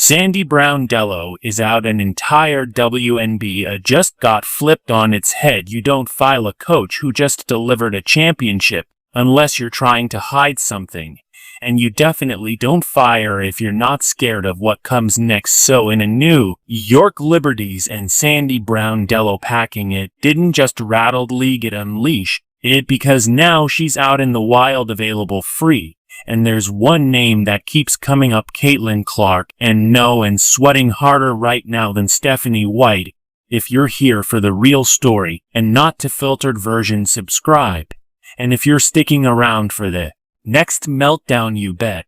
Sandy Brondello is out. An entire WNBA just got flipped on its head. You don't file a coach who just delivered a championship unless you're trying to hide something. And you definitely don't fire if you're not scared of what comes next. So in a New York Liberties and Sandy Brondello packing it didn't just rattle the league, it unleashed it, because now she's out in the wild, available free. And there's one name that keeps coming up: Caitlin Clark. And sweating harder right now than Stephanie White. If you're here for the real story and not the filtered version, subscribe. And if you're sticking around for the next meltdown, you bet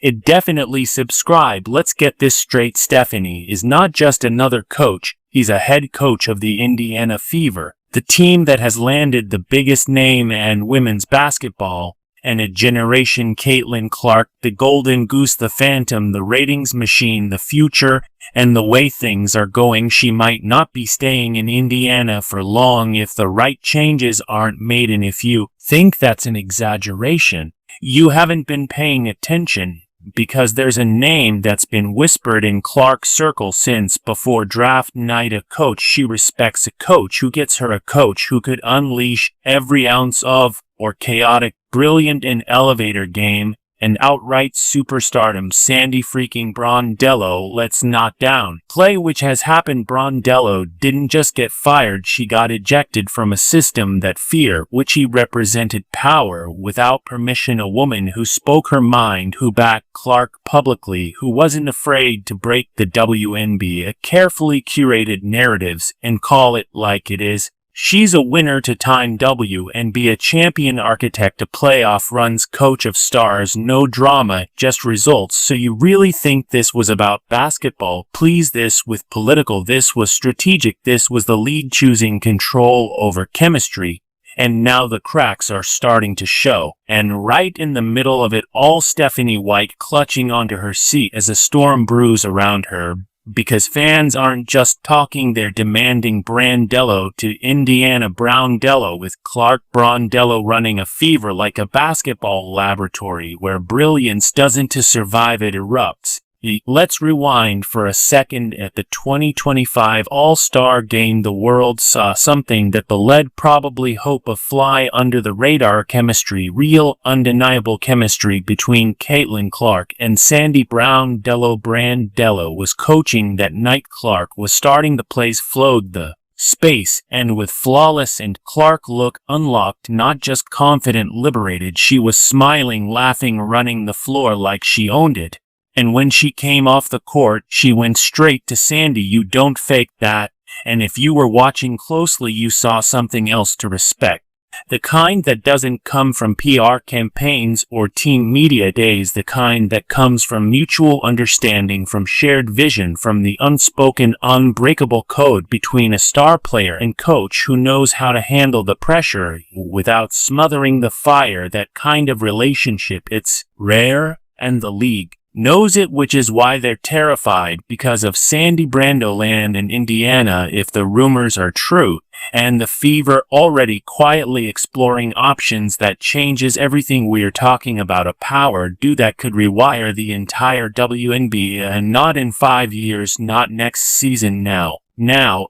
it, definitely subscribe. Let's get this straight. Stephanie is not just another coach. He's a head coach of the Indiana Fever, the team that has landed the biggest name in women's basketball and a generation. Caitlin Clark, the golden goose, the phantom, the ratings machine, the future. And the way things are going, she might not be staying in Indiana for long if the right changes aren't made. And if you think that's an exaggeration, you haven't been paying attention, because there's a name that's been whispered in Clark's circle since before draft night. A coach she respects, a coach who gets her, a coach who could unleash every ounce of or chaotic, brilliant, and elevator game, and outright superstardom. Sandy freaking Brondello lets not down play, which has happened. Brondello didn't just get fired, she got ejected from a system that fear, which he represented, power without permission, a woman who spoke her mind, who backed Clark publicly, who wasn't afraid to break the WNBA carefully curated narratives and call it like it is. She's a winner to time WNBA champion, architect, a playoff runs, coach of stars, no drama, just results. So you really think this was about basketball? Please, this was political, this was strategic, this was the league choosing control over chemistry. And now the cracks are starting to show. And right in the middle of it all, Stephanie White clutching onto her seat as a storm brews around her. Because fans aren't just talking, they're demanding Brondello to Indiana. Brondello, with Clark. Brondello running a Fever like a basketball laboratory where brilliance doesn't to survive, it erupts. Let's rewind for a second. At the 2025 All-Star Game, the world saw something that the lead probably hope of fly under the radar: chemistry, real, undeniable chemistry between Caitlin Clark and Sandy Brondello. Brondello was coaching that night. Clark was starting. The plays flowed, the space, and with flawless, and Clark looked unlocked, not just confident, liberated. She was smiling, laughing, running the floor like she owned it. And when she came off the court, she went straight to Sandy. You don't fake that. And if you were watching closely, you saw something else to respect. The kind that doesn't come from PR campaigns or team media days, the kind that comes from mutual understanding, from shared vision, from the unspoken, unbreakable code between a star player and coach who knows how to handle the pressure without smothering the fire. That kind of relationship, it's rare, and the league knows it, which is why they're terrified because of Sandy Brondello and Indiana, if the rumors are true, and the Fever already quietly exploring options. That changes everything. We're talking about a power dude that could rewire the entire WNBA, and not in 5 years, not next season, now.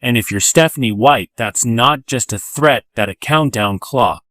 And if you're Stephanie White, that's not just a threat, that a countdown clock.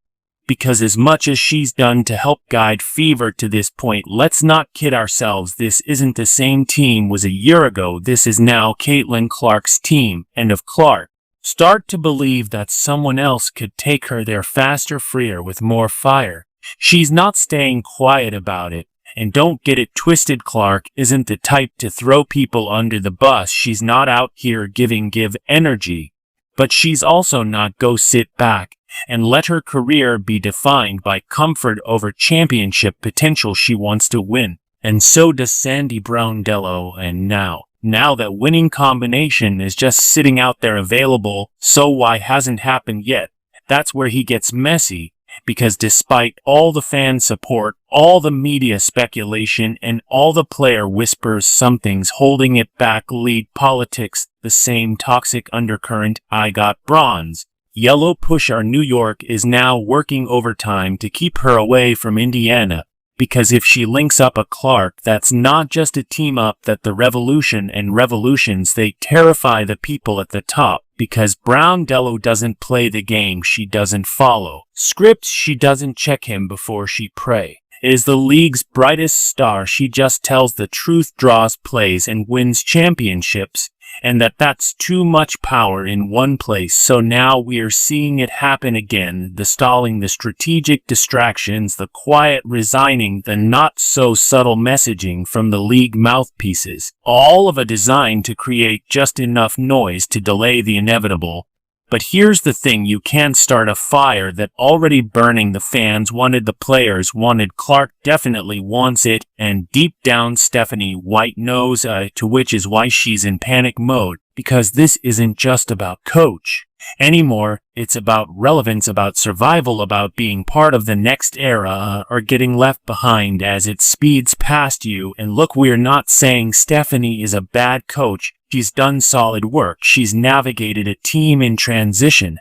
Because as much as she's done to help guide Fever to this point, let's not kid ourselves, this isn't the same team was a year ago. This is now Caitlin Clark's team, and if Clark start to believe that someone else could take her there faster, freer, with more fire, she's not staying quiet about it. And don't get it twisted, Clark isn't the type to throw people under the bus. She's not out here give energy. But she's also not go sit back and let her career be defined by comfort over championship potential. She wants to win. And so does Sandy Brondello. And now that winning combination is just sitting out there available, so why hasn't happened yet? That's where he gets messy. Because despite all the fan support, all the media speculation, and all the player whispers, something's holding it back. League politics, the same toxic undercurrent. I got bronze. Yellow push. Our New York is now working overtime to keep her away from Indiana. Because if she links up a Clark, that's not just a team up that the revolution and revolutions, they terrify the people at the top. Because Brondello doesn't play the game, she doesn't follow scripts, she doesn't check him before she pray. Is the league's brightest star, she just tells the truth, draws plays, and wins championships. And that's too much power in one place. So now we're seeing it happen again. The stalling, the strategic distractions, the quiet resigning, the not so subtle messaging from the league mouthpieces. All of a design to create just enough noise to delay the inevitable. But here's the thing, you can't start a fire that already burning. The fans wanted, the players wanted, Clark definitely wants it, and deep down Stephanie White knows, to which is why she's in panic mode. Because this isn't just about coach anymore, it's about relevance, about survival, about being part of the next era, or getting left behind as it speeds past you. And look, we're not saying Stephanie is a bad coach. She's done solid work. She's navigated a team in transition.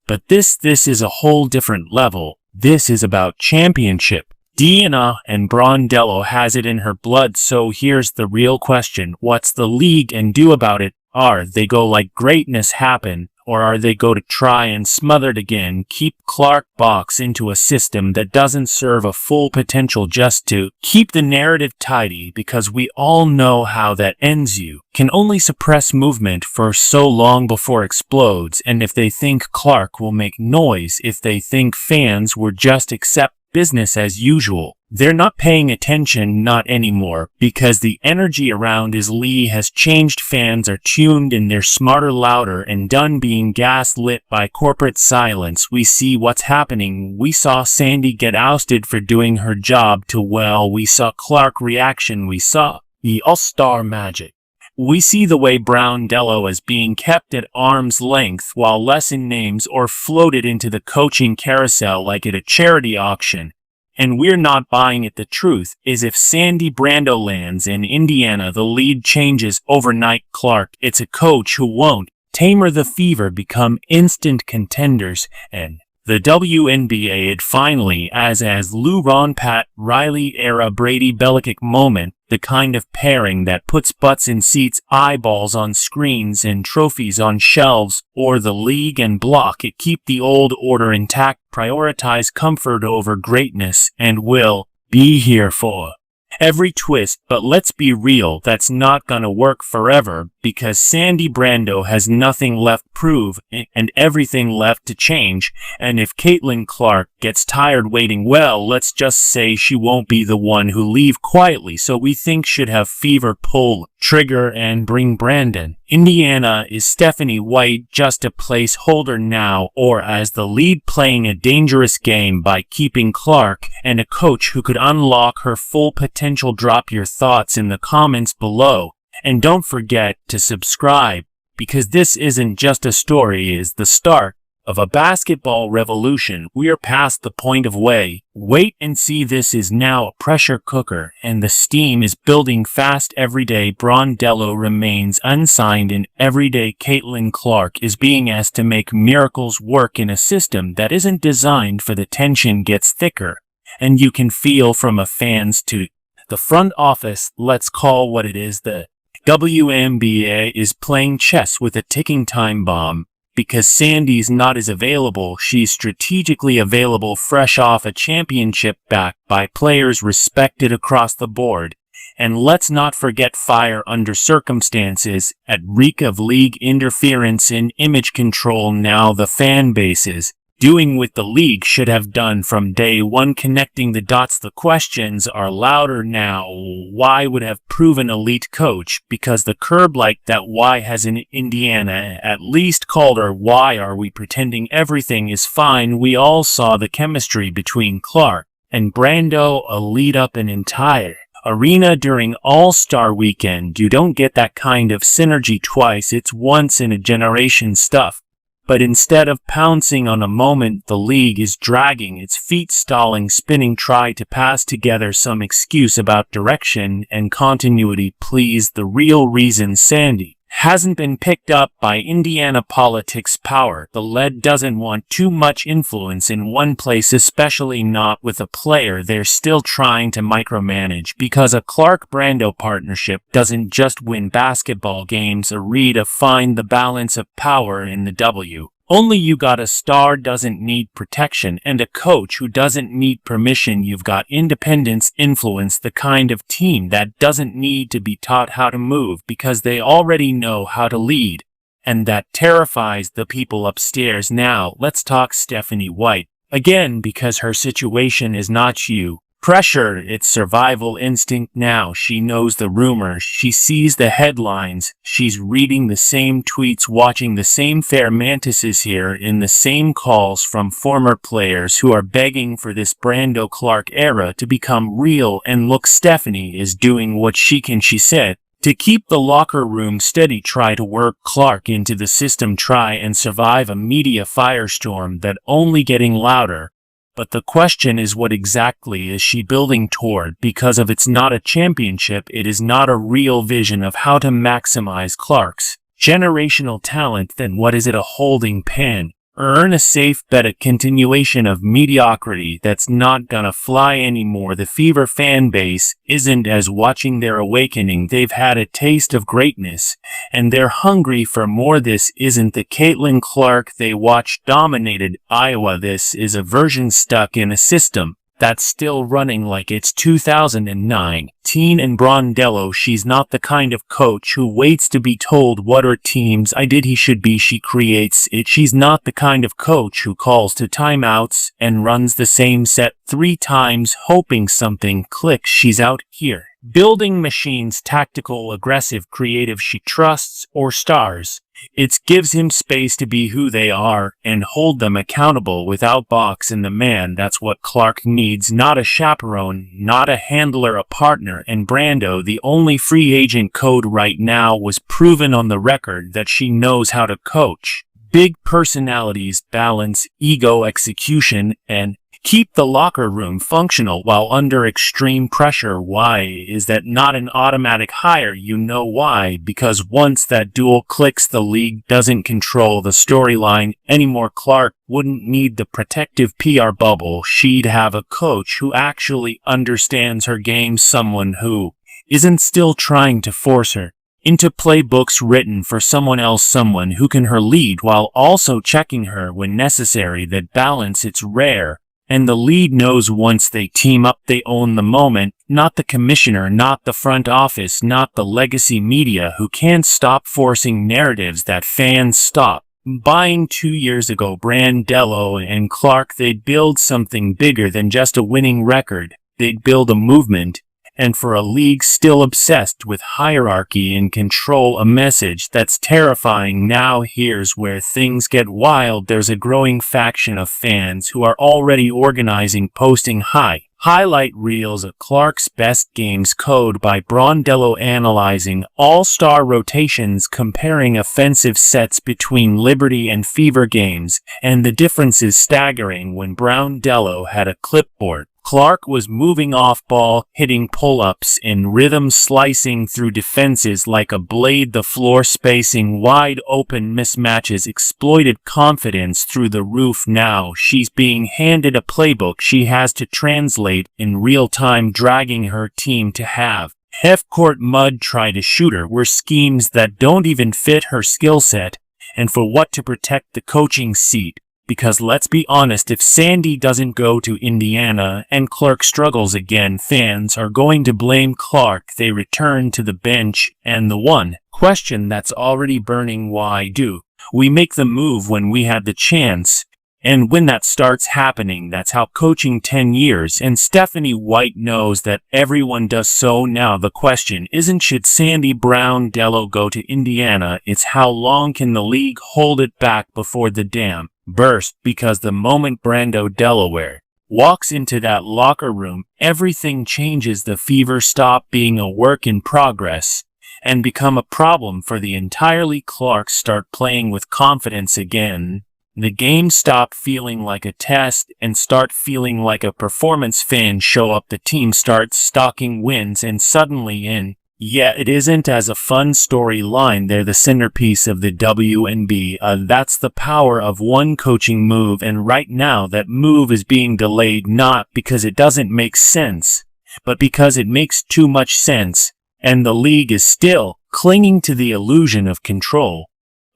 But this is a whole different level. This is about championship. Diana and Brondello has it in her blood. So here's the real question. What's the league and do about it? Are they go like greatness happen? Or are they go to try and smother it again, keep Clark box into a system that doesn't serve a full potential just to keep the narrative tidy? Because we all know how that ends. You can only suppress movement for so long before it explodes. And if they think Clark will make noise, if they think fans will just accept business as usual, they're not paying attention, not anymore, because the energy around his Lee has changed. Fans are tuned in, they're smarter, louder, and done being gaslit by corporate silence. We see what's happening. We saw Sandy get ousted for doing her job too well. We saw Clark reaction. We saw the all-star magic. We see the way Brondello is being kept at arm's length while lesson names or floated into the coaching carousel like at a charity auction. And we're not buying it. The truth is, if Sandy Brondello lands in Indiana, the lead changes overnight. Clark, it's a coach who won't tamer the fever, become instant contenders, and the WNBA it finally as Lou Ron Pat Riley era Brady Belichick moment, the kind of pairing that puts butts in seats, eyeballs on screens, and trophies on shelves. Or the league and block it, keep the old order intact, prioritize comfort over greatness, and will be here for every twist. But let's be real, that's not gonna work forever, because Sandy Brondello has nothing left to prove and everything left to change. And if Caitlin Clark gets tired waiting, well, let's just say she won't be the one who leave quietly. So we think should have fever, pull trigger, and bring Brandon. Indiana, is Stephanie White just a placeholder now, or as the lead playing a dangerous game by keeping Clark, and a coach who could unlock her full potential? Drop your thoughts in the comments below. And don't forget to subscribe, because this isn't just a story, it's the start of a basketball revolution. We're past the point of wait and see. This is now a pressure cooker, and the steam is building fast every day. Brondello remains unsigned, and every day Caitlin Clark is being asked to make miracles work in a system that isn't designed for. The tension gets thicker, and you can feel from a fans to the front office. Let's call what it is. The WNBA is playing chess with a ticking time bomb. Because Sandy's not as available, she's strategically available, fresh off a championship, backed by players respected across the board. And let's not forget fire under circumstances, at reek of league interference and image control. Now the fan bases doing what the league should have done from day one, connecting the dots. The questions are louder now. Why would have proven elite coach? Because the curb like that. Why hasn't Indiana at least called her? Why are we pretending everything is fine? We all saw the chemistry between Clark and Brando lead up an entire arena during All-Star Weekend. You don't get that kind of synergy twice. It's once in a generation stuff. But instead of pouncing on a moment, the league is dragging its feet, stalling, spinning, try to pass together some excuse about direction and continuity. Please, the real reason Sandy hasn't been picked up by Indiana politics power. The lead doesn't want too much influence in one place, especially not with a player they're still trying to micromanage, because a Clark-Brando partnership doesn't just win basketball games or redefine the balance of power in the W. Only you got a star doesn't need protection and a coach who doesn't need permission. You've got independence, influence, the kind of team that doesn't need to be taught how to move because they already know how to lead. And that terrifies the people upstairs. Now, let's talk Stephanie White. Again, because her situation is not you. Pressure, it's survival instinct now. She knows the rumors, she sees the headlines, she's reading the same tweets, watching the same fair mantises here in the same calls from former players who are begging for this Brando Clark era to become real. And look, Stephanie is doing what she can, she said, to keep the locker room steady, try to work Clark into the system, try and survive a media firestorm that only getting louder. But the question is, what exactly is she building toward? Because if it's not a championship, it is not a real vision of how to maximize Clark's generational talent, then what is it? A holding pen? Earn a safe bet, a continuation of mediocrity that's not gonna fly anymore. The Fever fan base isn't as watching their awakening. They've had a taste of greatness, and they're hungry for more. This isn't the Caitlin Clark they watched dominated Iowa. This is a version stuck in a system that's still running like it's 2009. And Brondello, she's not the kind of coach who waits to be told what her team's idea should be. She creates it. She's not the kind of coach who calls to timeouts and runs the same set 3 times hoping something clicks. She's out here building machines, tactical, aggressive, creative. She trusts or stars. It gives him space to be who they are and hold them accountable without boxing the man. That's what Clark needs, not a chaperone, not a handler, a partner. And Brando, the only free agent code right now, was proven on the record that she knows how to coach big personalities, balance, ego, execution, and keep the locker room functional while under extreme pressure. Why is that not an automatic hire? You know why? Because once that duel clicks, the league doesn't control the storyline anymore. Clark wouldn't need the protective PR bubble. She'd have a coach who actually understands her game, someone who isn't still trying to force her into playbooks written for someone else, someone who can her lead while also checking her when necessary. That balance, it's rare. And the league knows once they team up, they own the moment, not the commissioner, not the front office, not the legacy media who can't stop forcing narratives that fans stop buying. 2 years ago, Brondello and Clark, they'd build something bigger than just a winning record. They'd build a movement. And for a league still obsessed with hierarchy and control, a message that's terrifying. Now here's where things get wild. There's a growing faction of fans who are already organizing, posting highlight reels of Clark's best games, code by Brondello, analyzing all-star rotations, comparing offensive sets between Liberty and Fever games, and the difference is staggering. When Brondello had a clipboard, Clark was moving off ball, hitting pull-ups in rhythm, slicing through defenses like a blade, the floor spacing wide open, mismatches, exploited, confidence through the roof. Now she's being handed a playbook she has to translate in real time, dragging her team to half-court mud, try to shoot her were schemes that don't even fit her skill set, and for what? To protect the coaching seat. Because let's be honest, if Sandy doesn't go to Indiana and Clark struggles again, fans are going to blame Clark. They return to the bench, and the one question that's already burning: why do we make the move when we had the chance? And when that starts happening, that's how coaching 10 years, and Stephanie White knows that everyone does. So now the question isn't should Sandy Brondello go to Indiana, it's how long can the league hold it back before the dam burst. Because the moment Brando Delaware walks into that locker room, everything changes. The Fever stop being a work in progress and become a problem for the entirely. Clark start playing with confidence again. The game stop feeling like a test and start feeling like a performance. Fans show up, the team starts stocking wins, and suddenly in Yeah, it isn't as a fun storyline. They're the centerpiece of the WNBA. That's the power of one coaching move, and right now that move is being delayed not because it doesn't make sense, but because it makes too much sense, and the league is still clinging to the illusion of control.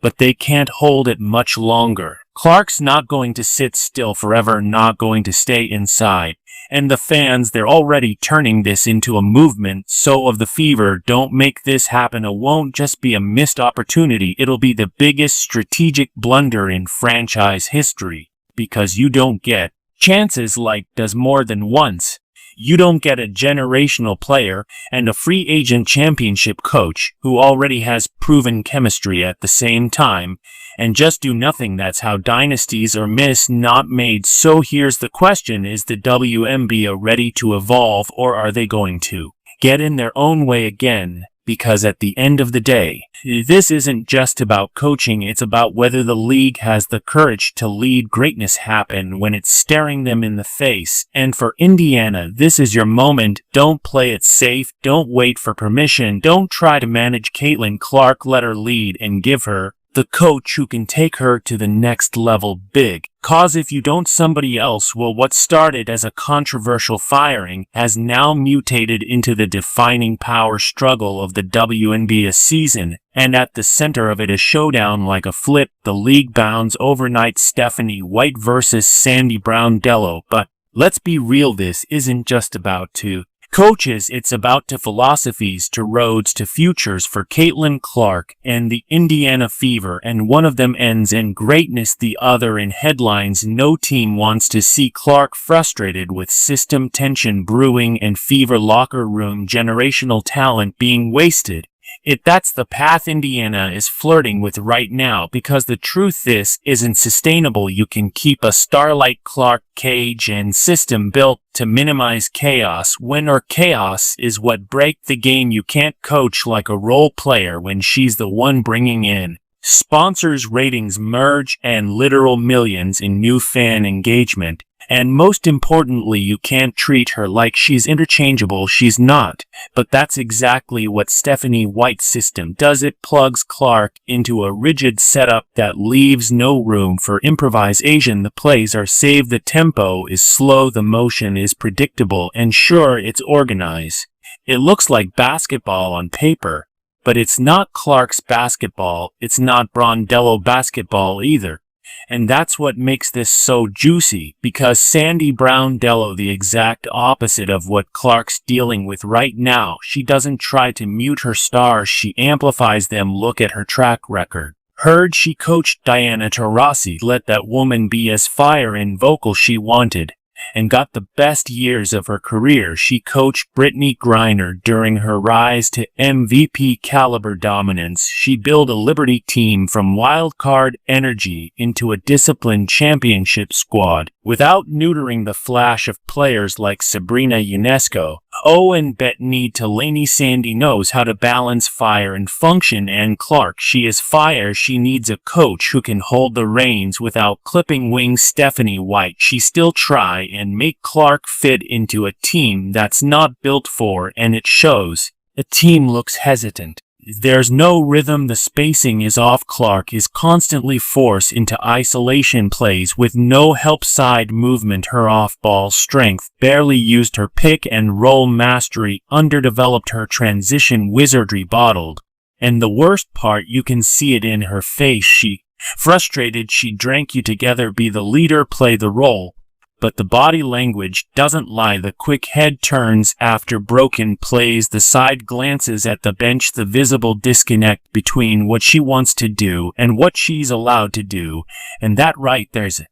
But they can't hold it much longer. Clark's not going to sit still forever, not going to stay inside. And the fans, they're already turning this into a movement, so of the Fever don't make this happen. It won't just be a missed opportunity, it'll be the biggest strategic blunder in franchise history. Because you don't get chances like this more than once. You don't get a generational player and a free agent championship coach who already has proven chemistry at the same time, and just do nothing. That's how dynasties are missed, not made. So here's the question, is the WNBA ready to evolve, or are they going to get in their own way again? Because at the end of the day, this isn't just about coaching, it's about whether the league has the courage to lead greatness happen when it's staring them in the face. And for Indiana, this is your moment. Don't play it safe, don't wait for permission, don't try to manage Caitlin Clark. Let her lead and give her the coach who can take her to the next level big. Cause if you don't, somebody else will. What started as a controversial firing has now mutated into the defining power struggle of the WNBA season, and at the center of it a showdown like a flip. The league bounds overnight. Stephanie White versus Sandy Brondello. But let's be real, this isn't just about two coaches, it's about two philosophies, two roads to futures for Caitlin Clark and the Indiana Fever, and one of them ends in greatness, the other in headlines. No team wants to see Clark frustrated, with system tension brewing and Fever locker room generational talent being wasted. That's the path Indiana is flirting with right now, because the truth, this isn't sustainable. You can keep a Starlight Clark cage and system built to minimize chaos when or chaos is what break the game. You can't coach like a role player when she's the one bringing in sponsors, ratings, merge, and literal millions in new fan engagement. And most importantly, you can't treat her like she's interchangeable. She's not. But that's exactly what Stephanie White's system does. It plugs Clark into a rigid setup that leaves no room for improvisation. The plays are saved, the tempo is slow, the motion is predictable, and sure, it's organized. It looks like basketball on paper, but it's not Clark's basketball. It's not Brondello basketball either. And that's what makes this so juicy, because Sandy Brondello, the exact opposite of what Clark's dealing with right now. She doesn't try to mute her stars, she amplifies them. Look at her track record. Heard she coached Diana Taurasi, let that woman be as fire and vocal she wanted, and got the best years of her career. She coached Brittany Griner during her rise to MVP caliber dominance. She built a Liberty team from wildcard energy into a disciplined championship squad, without neutering the flash of players like Sabrina Ionesco. And Bettany Delaney. Sandy knows how to balance fire and function, and Clark, she is fire. She needs a coach who can hold the reins without clipping wings. Stephanie White, she still try and make Clark fit into a team that's not built for, and it shows. The team looks hesitant. There's no rhythm, the spacing is off. Clark is constantly forced into isolation plays with no help side movement. Her off-ball strength barely used, her pick and roll mastery underdeveloped, her transition wizardry bottled. And the worst part, you can see it in her face. She frustrated, she drank you together, be the leader, play the role. But the body language doesn't lie. The quick head turns after broken plays, the side glances at the bench, the visible disconnect between what she wants to do and what she's allowed to do. And that right there's a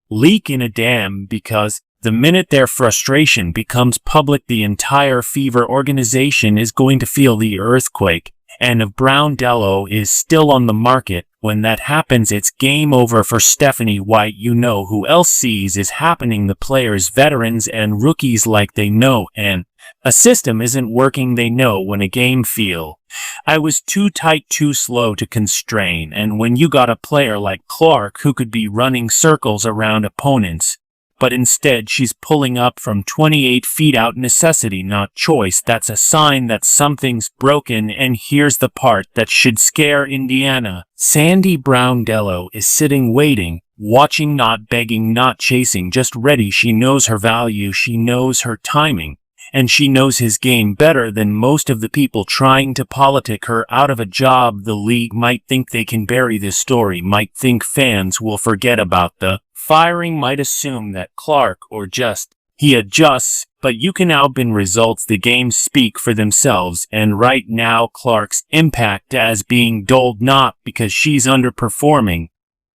leak in a dam, because the minute their frustration becomes public, the entire Fever organization is going to feel the earthquake. And if Brondello is still on the market, when that happens, it's game over for Stephanie White. You know who else sees is happening, the players, veterans and rookies, like they know, and a system isn't working. They know when a game feel I was too tight, too slow to constrain. And when you got a player like Clark who could be running circles around opponents, but instead she's pulling up from 28 feet out necessity, not choice. That's a sign that something's broken, and here's the part that should scare Indiana. Sandy Brondello is sitting waiting, watching, not begging, not chasing, just ready. She knows her value, she knows her timing, and she knows his game better than most of the people trying to politic her out of a job. The league might think they can bury this story, might think fans will forget about the firing, might assume that Clark or just he adjusts, but you can outbin results. The games speak for themselves, and right now Clark's impact as being dulled not because she's underperforming,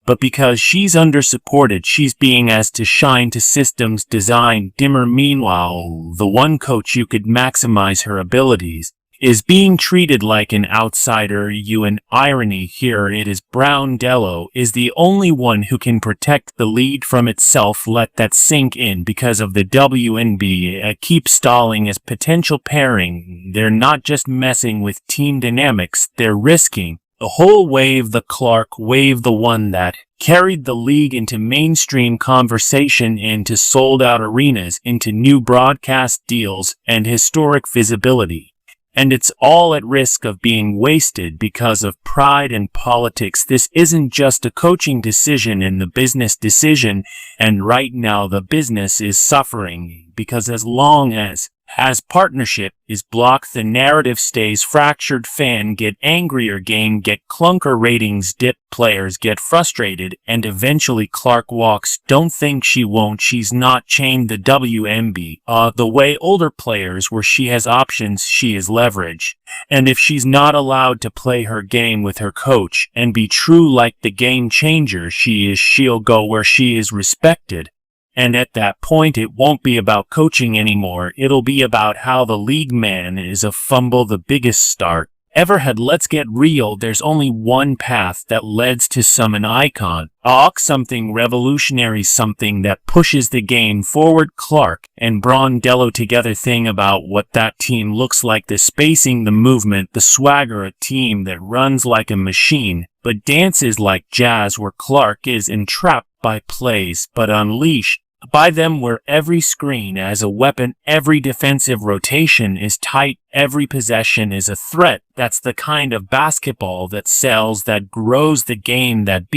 but because she's undersupported. She's being asked to shine to systems designed dimmer. Meanwhile, the one coach you could maximize her abilities is being treated like an outsider. An irony here it is Brondello is the only one who can protect the lead from itself. Let that sink in. Because of the WNBA keep stalling as potential pairing, they're not just messing with team dynamics, they're risking the whole wave, the Clark wave, the one that carried the league into mainstream conversation, into sold-out arenas, into new broadcast deals, and historic visibility. And it's all at risk of being wasted because of pride and politics. This isn't just a coaching decision and the business decision, and right now the business is suffering because as long as partnership is blocked, the narrative stays fractured. Fan get angrier, game get clunker, ratings dip, players get frustrated, and eventually Clark walks. Don't think she won't. She's not chained the WNBA the way older players were. She has options, she is leverage. And if she's not allowed to play her game with her coach and be true like the game changer she is, she'll go where she is respected. And at that point it won't be about coaching anymore, it'll be about how the league man is a fumble the biggest start ever had. Let's get real, there's only one path that leads to some an icon. Something revolutionary, something that pushes the game forward. Clark and Brondello together. Thing about what that team looks like, the spacing, the movement, the swagger, a team that runs like a machine but dances like jazz, where Clark is entrapped by plays but unleashed by them, where every screen as a weapon, every defensive rotation is tight, every possession is a threat. That's the kind of basketball that sells, that grows the game. That